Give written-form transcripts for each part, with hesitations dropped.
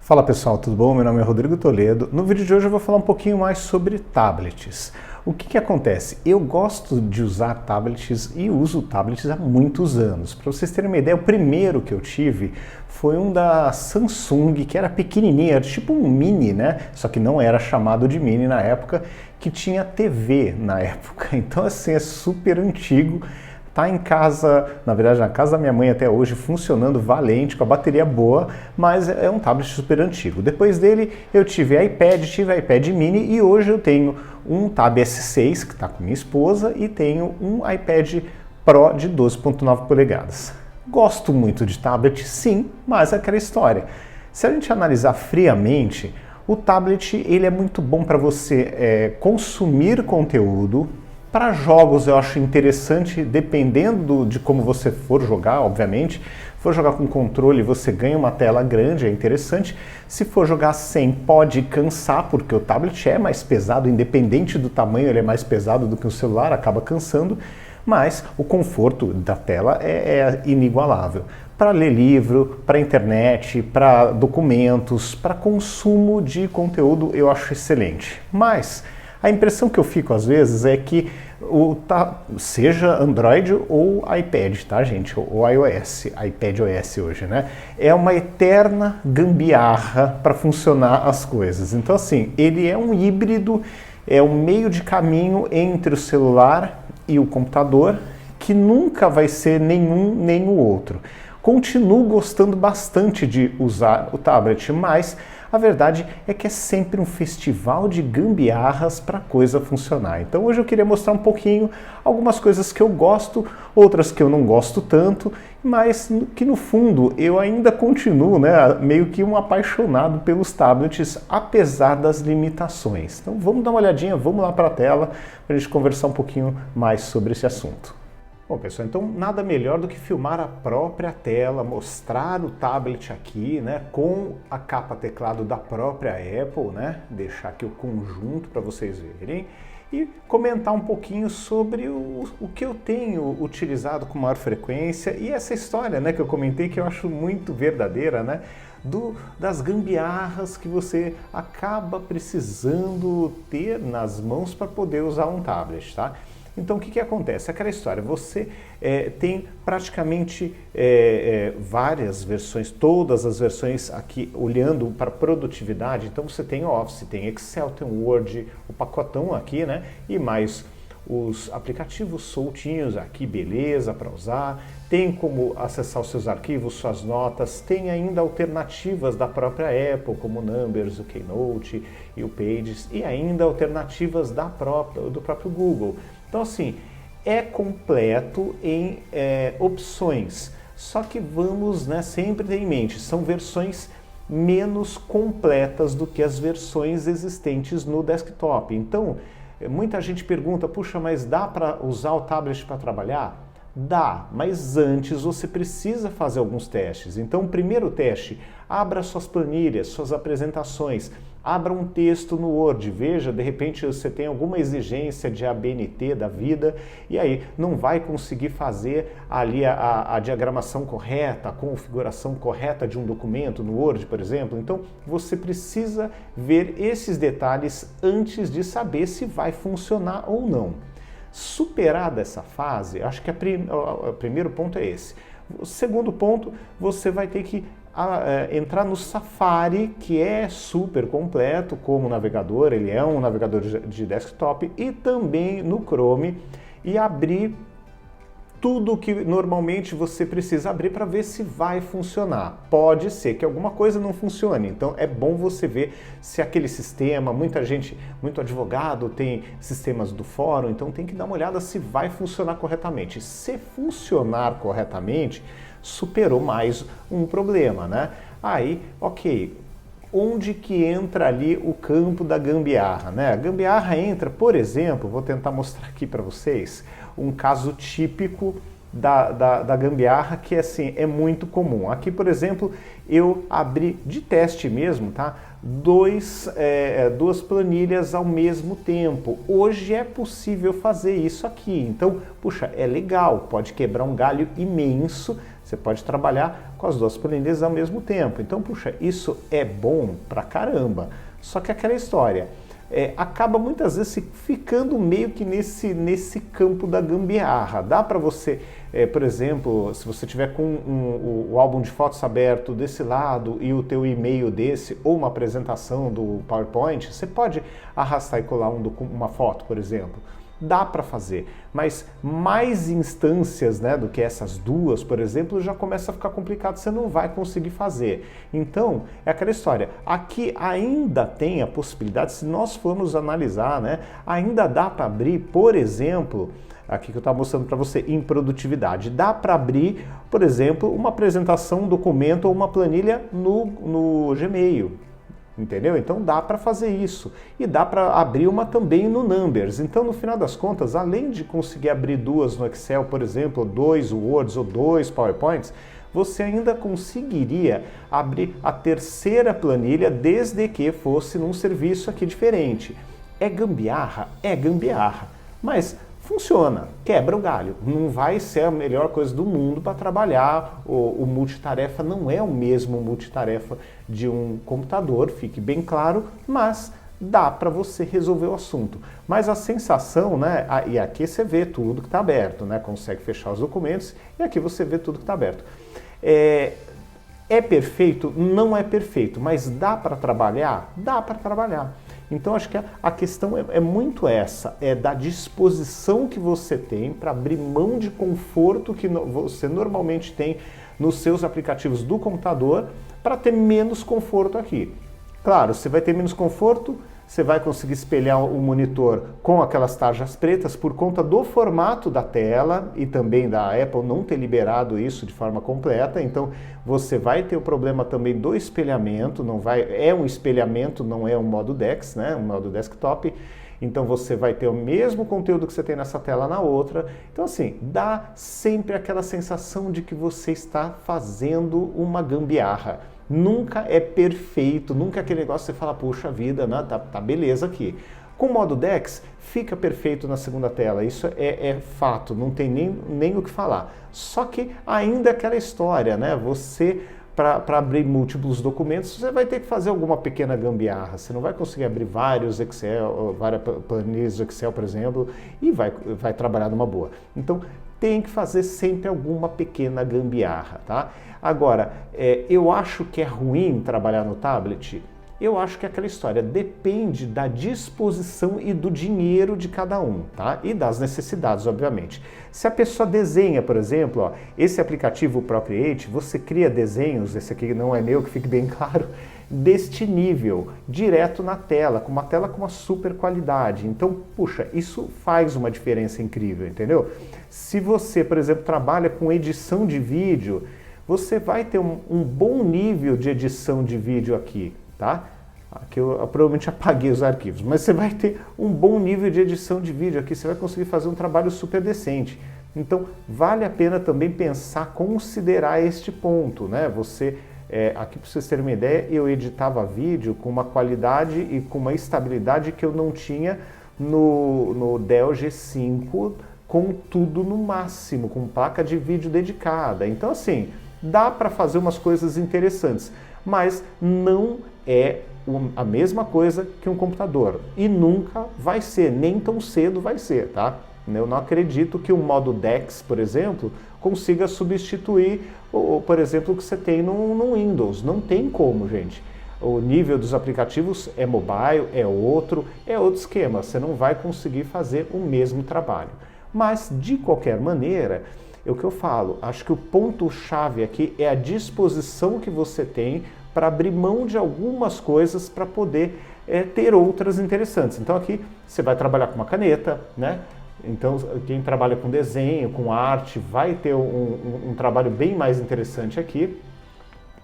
Fala pessoal, tudo bom? Meu nome é Rodrigo Toledo. No vídeo de hoje eu vou falar um pouquinho mais sobre tablets. O que acontece? Eu gosto de usar tablets e uso tablets há muitos anos. Para vocês terem uma ideia, o primeiro que eu tive foi um da Samsung, que era pequenininho, era tipo um mini, né? Só que não era chamado de mini na época, que tinha TV na época. Então assim, é super antigo. Tá em casa, na verdade na casa da minha mãe até hoje, funcionando valente, com a bateria boa, mas é um tablet super antigo. Depois dele eu tive iPad mini e hoje eu tenho um Tab S6 que está com minha esposa e tenho um iPad Pro de 12,9 polegadas. Gosto muito de tablet, sim, mas é aquela história. Se a gente analisar friamente, o tablet ele é muito bom para você consumir conteúdo. Para jogos eu acho interessante, dependendo de como você for jogar, obviamente. Se for jogar com controle, você ganha uma tela grande, é interessante. Se for jogar sem, pode cansar, porque o tablet é mais pesado, independente do tamanho, ele é mais pesado do que o celular, acaba cansando. Mas o conforto da tela é inigualável. Para ler livro, para internet, para documentos, para consumo de conteúdo, eu acho excelente. Mas a impressão que eu fico às vezes é que seja Android ou iPad, tá gente? Ou iOS, iPadOS hoje, né? É uma eterna gambiarra para funcionar as coisas. Então assim, ele é um híbrido, é um meio de caminho entre o celular e o computador, que nunca vai ser nenhum nem o outro. Continuo gostando bastante de usar o tablet, mas a verdade é que é sempre um festival de gambiarras para a coisa funcionar. Então hoje eu queria mostrar um pouquinho algumas coisas que eu gosto, outras que eu não gosto tanto, mas que no fundo eu ainda continuo, né, meio que um apaixonado pelos tablets, apesar das limitações. Então vamos dar uma olhadinha, vamos lá para a tela para a gente conversar um pouquinho mais sobre esse assunto. Bom pessoal, então nada melhor do que filmar a própria tela, mostrar o tablet aqui, né, com a capa teclado da própria Apple, né, deixar aqui o conjunto para vocês verem e comentar um pouquinho sobre o que eu tenho utilizado com maior frequência e essa história, né, que eu comentei que eu acho muito verdadeira, né, das gambiarras que você acaba precisando ter nas mãos para poder usar um tablet, tá? Então o que acontece? Aquela história, você tem praticamente várias versões, todas as versões aqui olhando para produtividade, então você tem Office, tem Excel, tem Word, o pacotão aqui, né? E mais os aplicativos soltinhos aqui, beleza, para usar, tem como acessar os seus arquivos, suas notas, tem ainda alternativas da própria Apple, como o Numbers, o Keynote e o Pages, e ainda alternativas do próprio Google. Então assim, é completo em opções, só que vamos, né, sempre ter em mente, são versões menos completas do que as versões existentes no desktop. Então, muita gente pergunta, puxa, mas dá para usar o tablet para trabalhar? Dá, mas antes você precisa fazer alguns testes. Então, o primeiro teste, abra suas planilhas, suas apresentações, abra um texto no Word, veja, de repente você tem alguma exigência de ABNT da vida e aí não vai conseguir fazer ali a diagramação correta, a configuração correta de um documento no Word, por exemplo. Então, você precisa ver esses detalhes antes de saber se vai funcionar ou não. Superada essa fase, acho que o primeiro ponto é esse. O segundo ponto, você vai ter que entrar no Safari, que é super completo como navegador, ele é um navegador de desktop, e também no Chrome, e abrir tudo que normalmente você precisa abrir para ver se vai funcionar. Pode ser que alguma coisa não funcione, então é bom você ver se aquele sistema, muita gente, muito advogado tem sistemas do fórum, então tem que dar uma olhada se vai funcionar corretamente. Se funcionar corretamente, superou mais um problema, né? Aí, ok, onde que entra ali o campo da gambiarra, né? A gambiarra entra, por exemplo, vou tentar mostrar aqui para vocês, um caso típico da gambiarra que assim, é muito comum. Aqui, por exemplo, eu abri de teste mesmo, tá? Duas planilhas ao mesmo tempo. Hoje é possível fazer isso aqui. Então, puxa, é legal, pode quebrar um galho imenso Você pode trabalhar com as duas planilhas ao mesmo tempo. Então, puxa, isso é bom pra caramba. Só que aquela história acaba muitas vezes ficando meio que nesse campo da gambiarra. Dá para você, por exemplo, se você tiver com o álbum de fotos aberto desse lado e o teu e-mail desse, ou uma apresentação do PowerPoint, você pode arrastar e colar uma foto, por exemplo. Dá para fazer, mas mais instâncias, né, do que essas duas, por exemplo, já começa a ficar complicado, você não vai conseguir fazer. Então, é aquela história, aqui ainda tem a possibilidade, se nós formos analisar, né, ainda dá para abrir, por exemplo, aqui que eu estava mostrando para você, em produtividade, dá para abrir, por exemplo, uma apresentação, um documento ou uma planilha no Gmail. Entendeu? Então dá para fazer isso. E dá para abrir uma também no Numbers. Então, no final das contas, além de conseguir abrir duas no Excel, por exemplo, ou 2 Words ou 2 PowerPoints, você ainda conseguiria abrir a terceira planilha desde que fosse num serviço aqui diferente. É gambiarra? É gambiarra. Mas funciona, quebra o galho. Não vai ser a melhor coisa do mundo para trabalhar. O multitarefa não é o mesmo multitarefa de um computador, fique bem claro, mas dá para você resolver o assunto. Mas a sensação, né? E aqui você vê tudo que está aberto, né? Consegue fechar os documentos e aqui você vê tudo que está aberto. É perfeito? Não é perfeito, mas dá para trabalhar? Dá para trabalhar. Então, acho que a questão é muito essa, é da disposição que você tem para abrir mão de conforto que você normalmente tem nos seus aplicativos do computador para ter menos conforto aqui. Claro, você vai ter menos conforto, você vai conseguir espelhar o monitor com aquelas tarjas pretas por conta do formato da tela e também da Apple não ter liberado isso de forma completa, então você vai ter o problema também do espelhamento, é um espelhamento, não é um modo DeX, né, um modo desktop, então você vai ter o mesmo conteúdo que você tem nessa tela na outra, então assim, dá sempre aquela sensação de que você está fazendo uma gambiarra. Nunca é perfeito, nunca é aquele negócio que você fala, puxa vida, né, tá beleza aqui. Com o modo DeX, fica perfeito na segunda tela, isso é fato, não tem nem o que falar. Só que ainda é aquela história, né? Você, para abrir múltiplos documentos, você vai ter que fazer alguma pequena gambiarra. Você não vai conseguir abrir vários Excel, várias planilhas do Excel, por exemplo, e vai trabalhar numa boa. Então, tem que fazer sempre alguma pequena gambiarra, tá? Agora, eu acho que é ruim trabalhar no tablet? Eu acho que é aquela história, depende da disposição e do dinheiro de cada um, tá? E das necessidades, obviamente. Se a pessoa desenha, por exemplo, ó, esse aplicativo Procreate, você cria desenhos, esse aqui não é meu, que fique bem claro, deste nível, direto na tela, com uma super qualidade. Então, puxa, isso faz uma diferença incrível, entendeu? Se você, por exemplo, trabalha com edição de vídeo, você vai ter um bom nível de edição de vídeo aqui, tá? Aqui eu provavelmente apaguei os arquivos, mas você vai ter um bom nível de edição de vídeo aqui, você vai conseguir fazer um trabalho super decente. Então, vale a pena também pensar, considerar este ponto, né? Aqui para vocês terem uma ideia, eu editava vídeo com uma qualidade e com uma estabilidade que eu não tinha no Dell G5, com tudo no máximo, com placa de vídeo dedicada. Então, assim, dá para fazer umas coisas interessantes, mas não é a mesma coisa que um computador. E nunca vai ser, nem tão cedo vai ser, tá? Eu não acredito que o modo DeX, por exemplo, consiga substituir, por exemplo, o que você tem no Windows. Não tem como, gente. O nível dos aplicativos é mobile, é outro esquema. Você não vai conseguir fazer o mesmo trabalho. Mas, de qualquer maneira, é o que eu falo, acho que o ponto-chave aqui é a disposição que você tem para abrir mão de algumas coisas para poder ter outras interessantes. Então aqui você vai trabalhar com uma caneta, né? Então quem trabalha com desenho, com arte, vai ter um trabalho bem mais interessante aqui.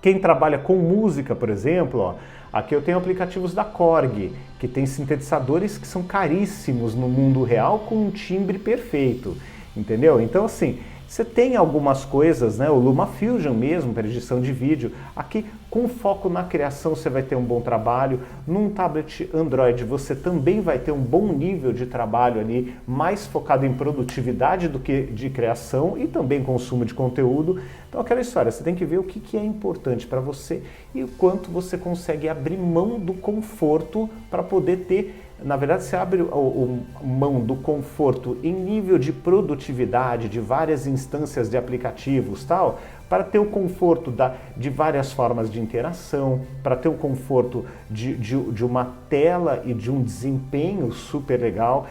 Quem trabalha com música, por exemplo, ó, aqui eu tenho aplicativos da Korg, que tem sintetizadores que são caríssimos no mundo real com um timbre perfeito, entendeu? Então assim, Você tem algumas coisas, né? O LumaFusion mesmo, para edição de vídeo. Aqui, com foco na criação, você vai ter um bom trabalho. Num tablet Android, você também vai ter um bom nível de trabalho ali, mais focado em produtividade do que de criação e também consumo de conteúdo. Então, aquela história, você tem que ver o que é importante para você e o quanto você consegue abrir mão do conforto para poder ter. Na verdade, você abre mão do conforto em nível de produtividade, de várias instâncias de aplicativos tal, para ter o conforto de várias formas de interação, para ter o conforto de uma tela e de um desempenho super legal,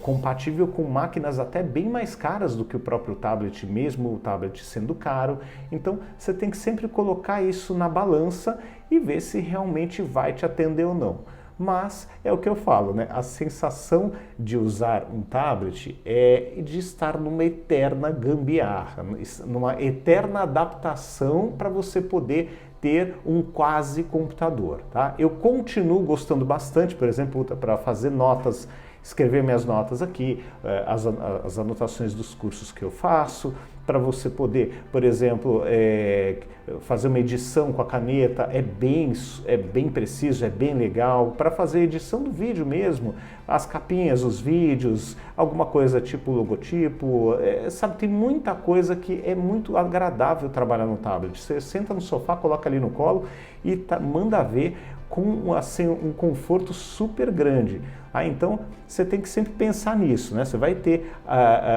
compatível com máquinas até bem mais caras do que o próprio tablet, mesmo o tablet sendo caro. Então, você tem que sempre colocar isso na balança e ver se realmente vai te atender ou não. Mas é o que eu falo, né? A sensação de usar um tablet é de estar numa eterna gambiarra, numa eterna adaptação para você poder ter um quase computador, tá? Eu continuo gostando bastante, por exemplo, para fazer notas, escrever minhas notas aqui, as anotações dos cursos que eu faço, para você poder, por exemplo, fazer uma edição com a caneta, é bem preciso, é bem legal. Para fazer edição do vídeo mesmo, as capinhas, os vídeos, alguma coisa tipo logotipo, sabe, tem muita coisa que é muito agradável trabalhar no tablet. Você senta no sofá, coloca ali no colo e manda ver com assim, um conforto super grande. Então, você tem que sempre pensar nisso, né? Você vai ter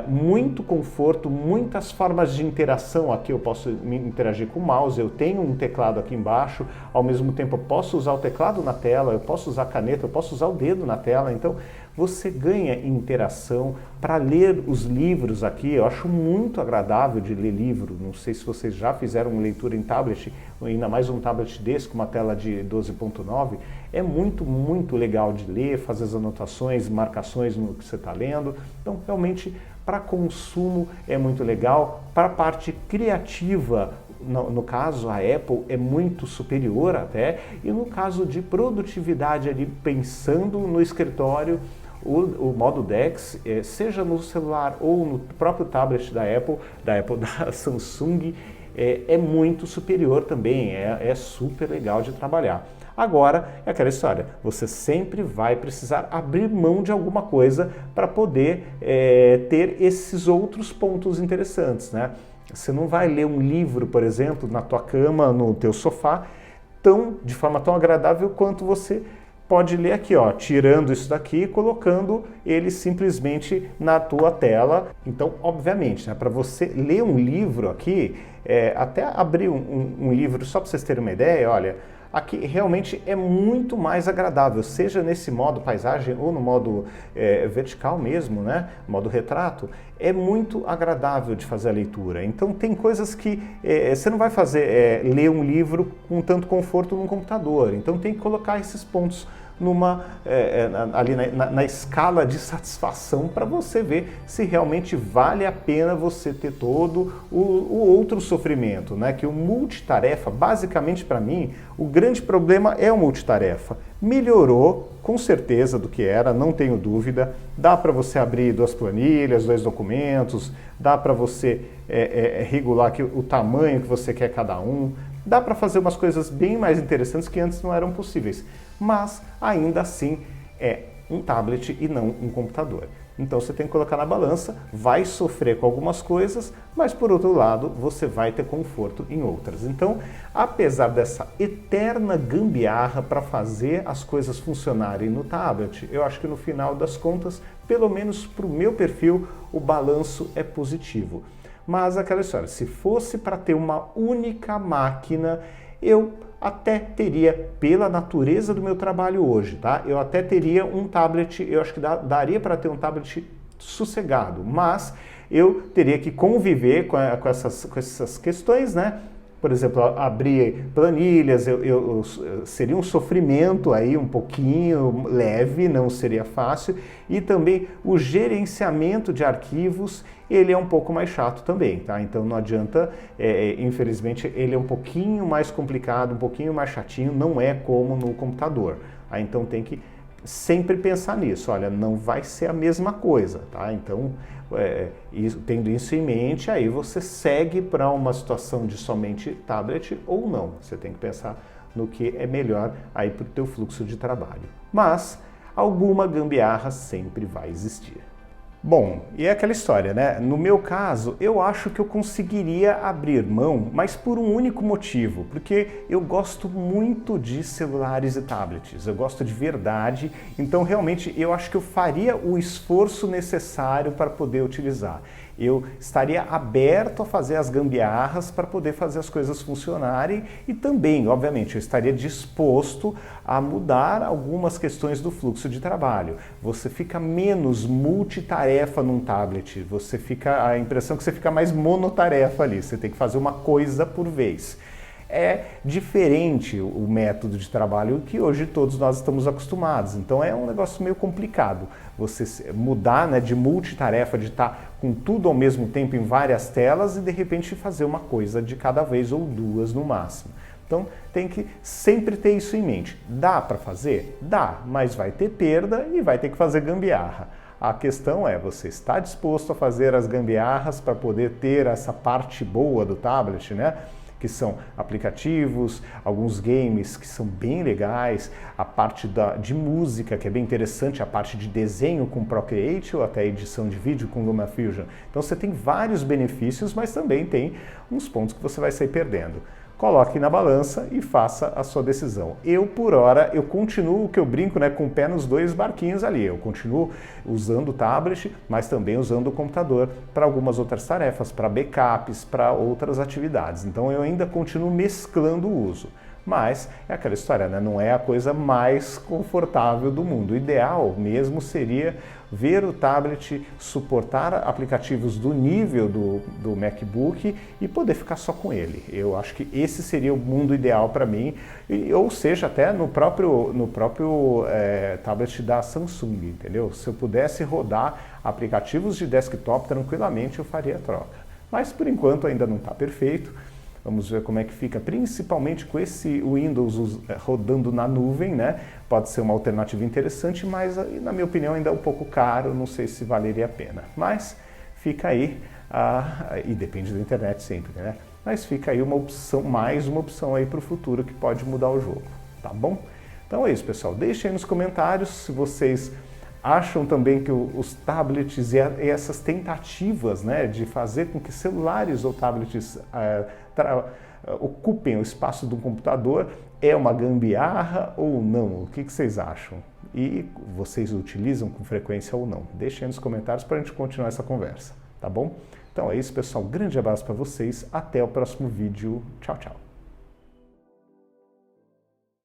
muito conforto, muitas formas de interação. Aqui eu posso me interagir com o mouse, eu tenho um teclado aqui embaixo, ao mesmo tempo eu posso usar o teclado na tela, eu posso usar a caneta, eu posso usar o dedo na tela. Então, você ganha interação. Para ler os livros aqui, eu acho muito agradável de ler livro. Não sei se vocês já fizeram uma leitura em tablet, ainda mais um tablet desse com uma tela de 12.9. É muito, muito legal de ler, fazer as anotações, marcações no que você está lendo. Então, realmente, para consumo é muito legal. Para a parte criativa, no caso, a Apple é muito superior até. E no caso de produtividade, ali, pensando no escritório, o modo DeX, seja no celular ou no próprio tablet da Samsung, é muito superior também, é super legal de trabalhar. Agora, é aquela história, você sempre vai precisar abrir mão de alguma coisa para poder ter esses outros pontos interessantes, né? Você não vai ler um livro, por exemplo, na tua cama, no teu sofá, de forma tão agradável quanto você pode ler aqui, ó, tirando isso daqui e colocando ele simplesmente na tua tela. Então, obviamente, né, para você ler um livro aqui, até abrir um livro, só para vocês terem uma ideia, olha, aqui realmente é muito mais agradável, seja nesse modo paisagem ou no modo vertical mesmo, né, modo retrato, é muito agradável de fazer a leitura. Então tem coisas que você não vai fazer ler um livro com tanto conforto num computador, então tem que colocar esses pontos ali na escala de satisfação para você ver se realmente vale a pena você ter todo o outro sofrimento, né? Que o multitarefa, basicamente para mim, o grande problema é o multitarefa. Melhorou com certeza do que era, não tenho dúvida. Dá para você abrir 2 planilhas, 2 documentos, dá para você regular aqui o tamanho que você quer cada um. Dá para fazer umas coisas bem mais interessantes que antes não eram possíveis, mas ainda assim é um tablet e não um computador. Então você tem que colocar na balança, vai sofrer com algumas coisas, mas por outro lado você vai ter conforto em outras. Então, apesar dessa eterna gambiarra para fazer as coisas funcionarem no tablet, eu acho que no final das contas, pelo menos para o meu perfil, o balanço é positivo. Mas aquela história, se fosse para ter uma única máquina, eu até teria, pela natureza do meu trabalho hoje, tá? Eu até teria um tablet, eu acho que daria para ter um tablet sossegado, mas eu teria que conviver com essas questões, né? Por exemplo, abrir planilhas, seria um sofrimento aí um pouquinho leve, não seria fácil. E também o gerenciamento de arquivos, ele é um pouco mais chato também, tá? Então não adianta, infelizmente ele é um pouquinho mais complicado, um pouquinho mais chatinho, não é como no computador. Então tem que sempre pensar nisso, olha, não vai ser a mesma coisa, tá? Então, tendo isso em mente, aí você segue para uma situação de somente tablet ou não. Você tem que pensar no que é melhor aí para o teu fluxo de trabalho. Mas alguma gambiarra sempre vai existir. Bom, e é aquela história, né? No meu caso, eu acho que eu conseguiria abrir mão, mas por um único motivo, porque eu gosto muito de celulares e tablets, eu gosto de verdade, então realmente eu acho que eu faria o esforço necessário para poder utilizar. Eu estaria aberto a fazer as gambiarras para poder fazer as coisas funcionarem e também, obviamente, eu estaria disposto a mudar algumas questões do fluxo de trabalho. Você fica menos multitarefa num tablet, você fica a impressão que você fica mais monotarefa ali, você tem que fazer uma coisa por vez. É diferente o método de trabalho que hoje todos nós estamos acostumados, então é um negócio meio complicado você mudar, né, de multitarefa, de estar com tudo ao mesmo tempo em várias telas e de repente fazer uma coisa de cada vez ou duas no máximo. Então tem que sempre ter isso em mente. Dá para fazer? Dá, mas vai ter perda e vai ter que fazer gambiarra. A questão é, você está disposto a fazer as gambiarras para poder ter essa parte boa do tablet, né? Que são aplicativos, alguns games que são bem legais, a parte de música que é bem interessante, a parte de desenho com Procreate ou até edição de vídeo com LumaFusion. Então você tem vários benefícios, mas também tem uns pontos que você vai sair perdendo. Coloque na balança e faça a sua decisão. Eu, por hora, eu continuo, que eu brinco, né, com o pé nos dois barquinhos ali. Eu continuo usando o tablet, mas também usando o computador para algumas outras tarefas, para backups, para outras atividades. Então eu ainda continuo mesclando o uso. Mas é aquela história, né? Não é a coisa mais confortável do mundo. O ideal mesmo seria ver o tablet suportar aplicativos do nível do MacBook e poder ficar só com ele. Eu acho que esse seria o mundo ideal para mim, ou seja, até no próprio tablet da Samsung, entendeu? Se eu pudesse rodar aplicativos de desktop tranquilamente, eu faria a troca. Mas por enquanto ainda não está perfeito. Vamos ver como é que fica, principalmente com esse Windows rodando na nuvem, né? Pode ser uma alternativa interessante, mas na minha opinião ainda é um pouco caro, não sei se valeria a pena. Mas fica aí, e depende da internet sempre, né? Mas fica aí uma opção, mais uma opção aí para o futuro que pode mudar o jogo, tá bom? Então é isso, pessoal. Deixem aí nos comentários se vocês acham também que os tablets e essas tentativas, né, de fazer com que celulares ou tablets ocupem o espaço do computador é uma gambiarra ou não? O que vocês acham? E vocês utilizam com frequência ou não? Deixem aí nos comentários para a gente continuar essa conversa, tá bom? Então é isso, pessoal. Grande abraço para vocês. Até o próximo vídeo. Tchau, tchau.